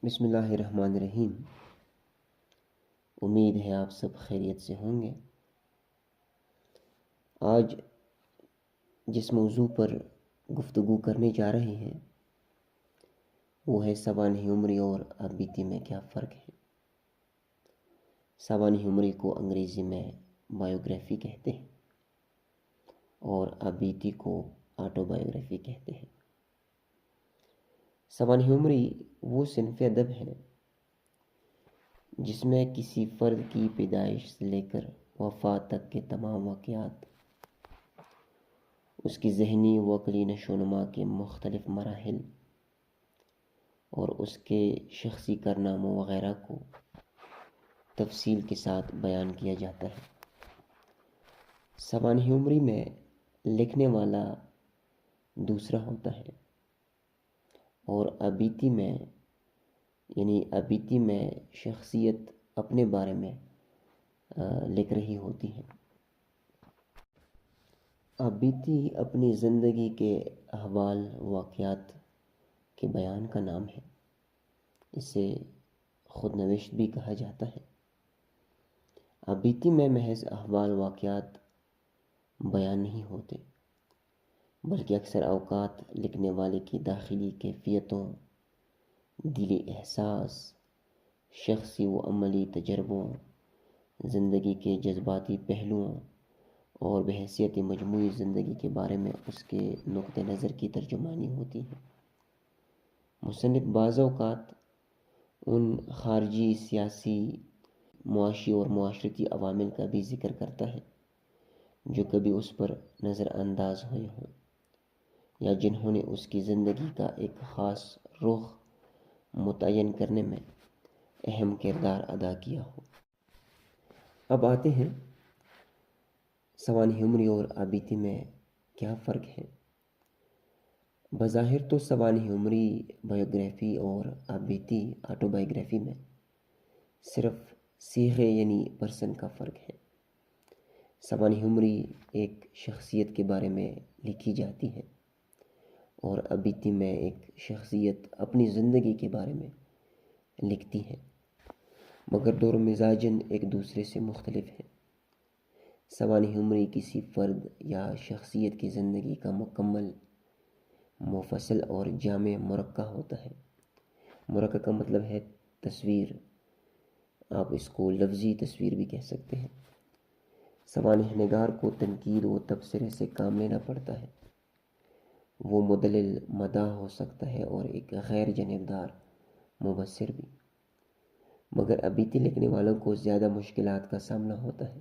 بسم اللہ الرحمن الرحیم۔ امید ہے آپ سب خیریت سے ہوں گے۔ آج جس موضوع پر گفتگو کرنے جا رہے ہیں وہ ہے سوانح عمری اور ابیتی میں کیا فرق ہے۔ سوانح عمری کو انگریزی میں بایوگرافی کہتے ہیں اور ابیتی کو آٹو بایوگرافی کہتے ہیں۔ سوانح عمری وہ صنف ادب ہے جس میں کسی فرد کی پیدائش سے لے کر وفات تک کے تمام واقعات، اس کی ذہنی و عقلی نشو و نما کے مختلف مراحل اور اس کے شخصی کارناموں وغیرہ کو تفصیل کے ساتھ بیان کیا جاتا ہے۔ سوانح عمری میں لکھنے والا دوسرا ہوتا ہے اور ابیتی میں شخصیت اپنے بارے میں لکھ رہی ہوتی ہے۔ ابیتی اپنی زندگی کے احوال واقعات کے بیان کا نام ہے۔ اسے خود نوشت بھی کہا جاتا ہے۔ ابیتی میں محض احوال واقعات بیان نہیں ہوتے بلکہ اکثر اوقات لکھنے والے کی داخلی کیفیتوں، دلی احساس، شخصی و عملی تجربوں، زندگی کے جذباتی پہلوؤں اور بحیثیت مجموعی زندگی کے بارے میں اس کے نقطہ نظر کی ترجمانی ہوتی ہے۔ مصنف بعض اوقات ان خارجی، سیاسی، معاشی اور معاشرتی عوامل کا بھی ذکر کرتا ہے جو کبھی اس پر نظر انداز ہوئے ہوں یا جنہوں نے اس کی زندگی کا ایک خاص رخ متعین کرنے میں اہم کردار ادا کیا ہو۔ اب آتے ہیں سوانح عمری اور ابیتی میں کیا فرق ہے۔ بظاہر تو سوانح عمری بایوگرافی اور ابیتی آٹو بایوگرافی میں صرف صیغے یعنی پرسن کا فرق ہے۔ سوانح عمری ایک شخصیت کے بارے میں لکھی جاتی ہے اور ابیتی میں ایک شخصیت اپنی زندگی کے بارے میں لکھتی ہے، مگر دور مزاجن ایک دوسرے سے مختلف ہے۔ سوانح عمری کسی فرد یا شخصیت کی زندگی کا مکمل، مفصل اور جامع مرقع ہوتا ہے۔ مرقع کا مطلب ہے تصویر، آپ اس کو لفظی تصویر بھی کہہ سکتے ہیں۔ سوانح نگار کو تنقید و تبصرے سے کام لینا پڑتا ہے۔ وہ مدلل مداح ہو سکتا ہے اور ایک غیر جانبدار مبصر بھی، مگر ابیتی لکھنے والوں کو زیادہ مشکلات کا سامنا ہوتا ہے۔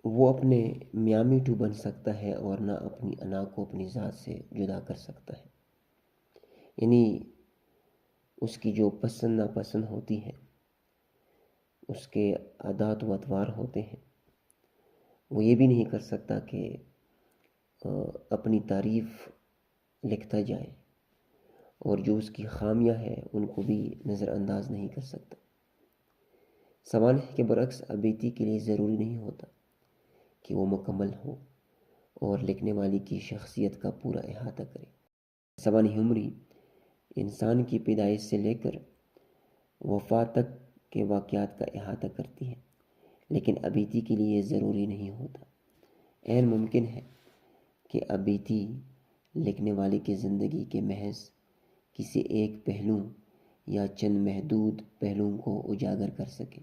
وہ اپنے میاں میٹھو بن سکتا ہے اور نہ اپنی انا کو اپنی ذات سے جدا کر سکتا ہے، یعنی اس کی جو پسند ناپسند ہوتی ہے، اس کے عادات و اطوار ہوتے ہیں، وہ یہ بھی نہیں کر سکتا کہ اپنی تعریف لکھتا جائے اور جو اس کی خامیاں ہیں ان کو بھی نظر انداز نہیں کر سکتا۔ سوانح کے برعکس ابیتی کے لیے ضروری نہیں ہوتا کہ وہ مکمل ہو اور لکھنے والی کی شخصیت کا پورا احاطہ کرے۔ سوانح عمری انسان کی پیدائش سے لے کر وفات تک کے واقعات کا احاطہ کرتی ہے، لیکن ابیتی کے لیے یہ ضروری نہیں ہوتا۔ عین ممکن ہے کہ ابیتی لکھنے والے کی زندگی کے محض کسی ایک پہلو یا چند محدود پہلوؤں کو اجاگر کر سکے۔